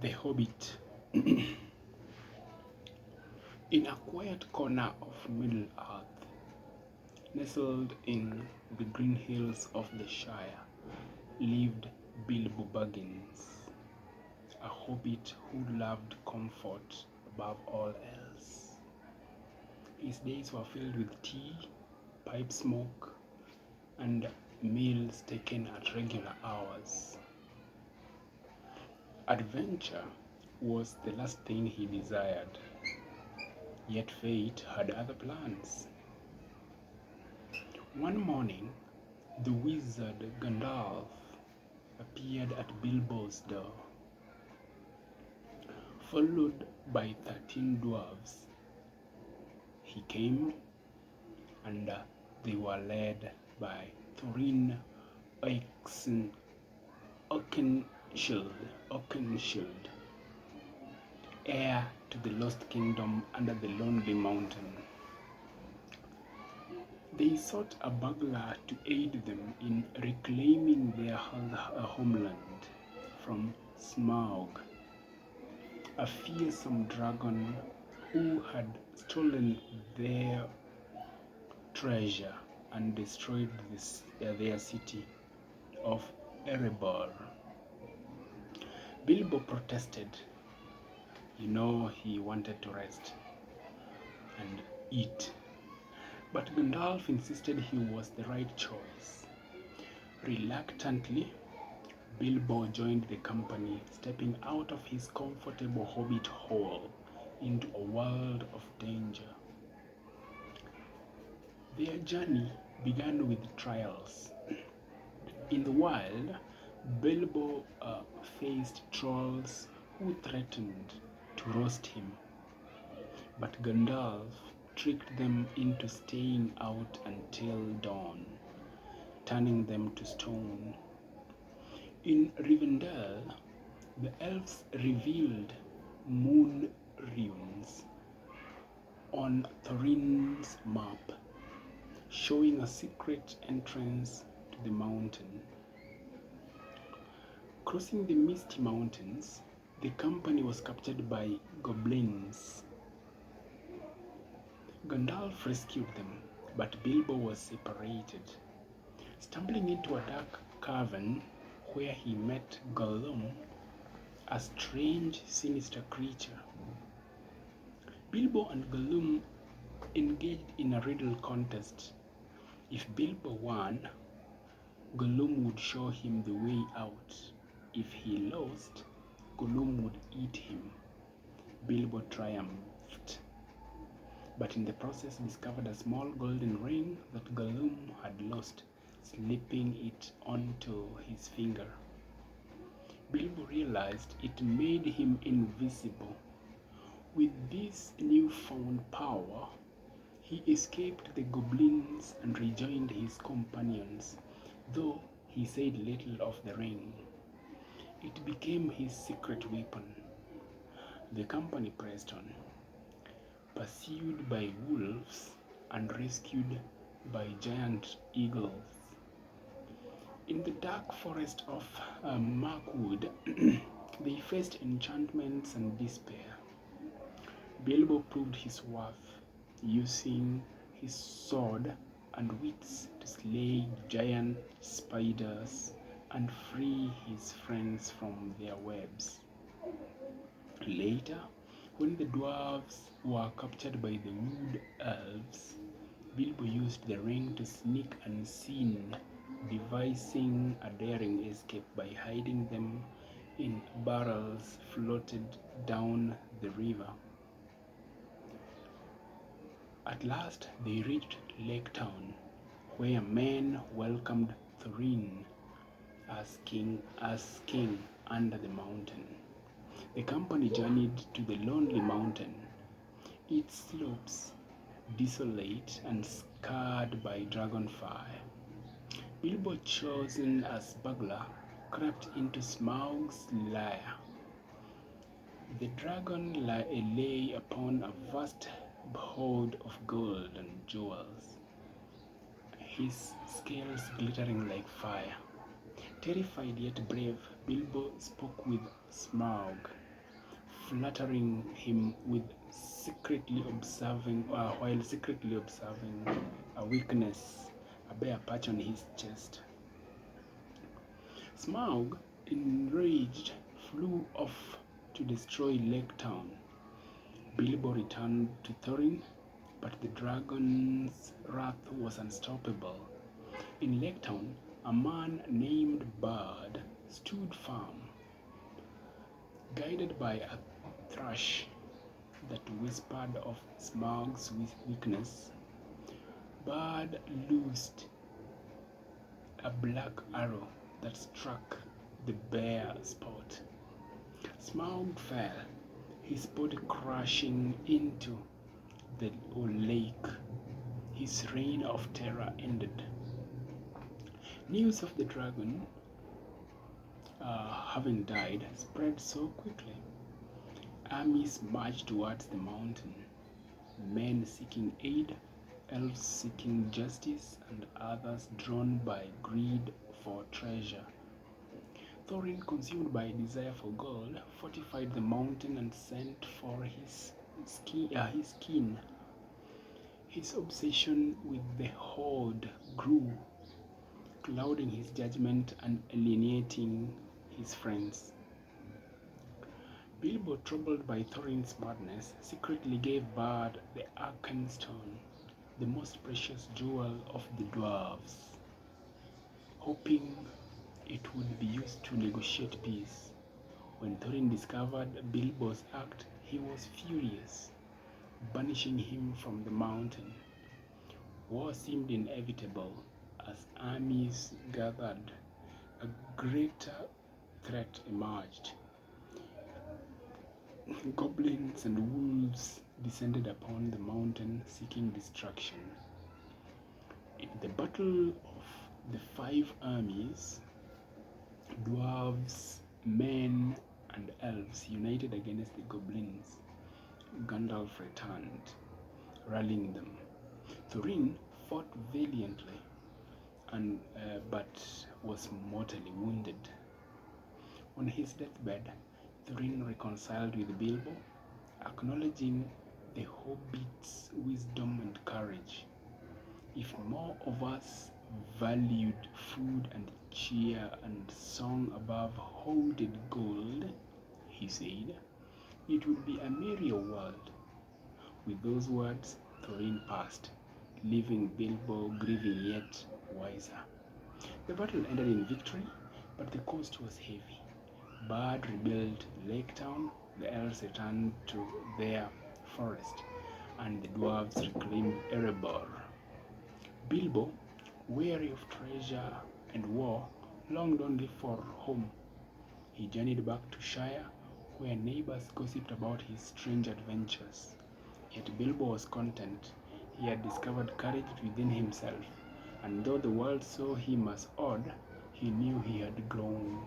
The Hobbit. In a quiet corner of Middle-earth, nestled in the green hills of the Shire, lived Bilbo Baggins, a hobbit who loved comfort above all else. His days were filled with tea, pipe smoke, and meals taken at regular hours. Adventure was the last thing he desired, yet fate had other plans. One morning, the wizard Gandalf appeared at Bilbo's door, followed by 13 dwarves. He came, and they were led by Thorin Oakenshield, heir to the Lost Kingdom under the Lonely Mountain. They sought a burglar to aid them in reclaiming their homeland from Smaug, a fearsome dragon who had stolen their treasure and destroyed their city of Erebor. Bilbo protested. He wanted to rest and eat. But Gandalf insisted he was the right choice. Reluctantly, Bilbo joined the company, stepping out of his comfortable hobbit hole into a world of danger. Their journey began with trials. In the wild, Bilbo faced trolls who threatened to roast him, but Gandalf tricked them into staying out until dawn, turning them to stone. In Rivendell, the elves revealed moon runes on Thorin's map, showing a secret entrance to the mountain. Crossing the Misty Mountains, the company was captured by goblins. Gandalf rescued them, but Bilbo was separated. Stumbling into a dark cavern where he met Gollum, a strange, sinister creature. Bilbo and Gollum engaged in a riddle contest. If Bilbo won, Gollum would show him the way out. If he lost, Gollum would eat him. Bilbo triumphed, but in the process discovered a small golden ring that Gollum had lost, slipping it onto his finger. Bilbo realized it made him invisible. With this newfound power, he escaped the goblins and rejoined his companions, though he said little of the ring. It became his secret weapon. The company pressed on, pursued by wolves and rescued by giant eagles. In the dark forest of Mirkwood, they faced enchantments and despair. Bilbo proved his worth, using his sword and wits to slay giant spiders and free his friends from their webs. Later, when the dwarves were captured by the wood elves, Bilbo used the ring to sneak unseen, devising a daring escape by hiding them in barrels floated down the river. At last they reached Lake Town, where men welcomed Thorin as king under the mountain. The company journeyed to the Lonely Mountain, its slopes desolate and scarred by dragonfire. Bilbo, chosen as burglar, crept into Smaug's lair. The dragon lay upon a vast hoard of gold and jewels, his scales glittering like fire. Terrified yet brave, Bilbo spoke with Smaug. flattering him with while secretly observing a weakness, a bare patch on his chest. Smaug, enraged, flew off to destroy Lake Town. Bilbo returned to Thorin, but the dragon's wrath was unstoppable. In Lake Town, a man named Bard stood firm, guided by a thrush that whispered of Smaug's weakness. Bard loosed a black arrow that struck the bare spot. Smaug fell, his body crashing into the lake. His reign of terror ended. News of the dragon having died spread so quickly. Armies marched towards the mountain, men seeking aid, elves seeking justice, and others drawn by greed for treasure. Thorin, consumed by a desire for gold, fortified the mountain and sent for his kin. His obsession with the horde grew, clouding his judgment and alienating his friends. Bilbo, troubled by Thorin's madness, secretly gave Bard the Arkenstone, the most precious jewel of the dwarves, hoping it would be used to negotiate peace. When Thorin discovered Bilbo's act, he was furious, banishing him from the mountain. War seemed inevitable as armies gathered. A greater threat emerged. Goblins and wolves descended upon the mountain seeking destruction. In the battle of the 5 armies, dwarves, men, and elves united against the goblins. Gandalf returned, rallying them. Thorin fought valiantly, but was mortally wounded. On his deathbed, Thorin reconciled with Bilbo, acknowledging the Hobbit's wisdom and courage. If more of us valued food and cheer and song above hoarded gold, he said, it would be a merrier world. With those words, Thorin passed, leaving Bilbo grieving yet wiser. The battle ended in victory, but the cost was heavy. Bard rebuilt Lake Town, the elves returned to their forest, and the dwarves reclaimed Erebor. Bilbo, weary of treasure and war, longed only for home. He journeyed back to Shire, where neighbors gossiped about his strange adventures. Yet Bilbo was content. He had discovered courage within himself, and though the world saw him as odd, he knew he had grown.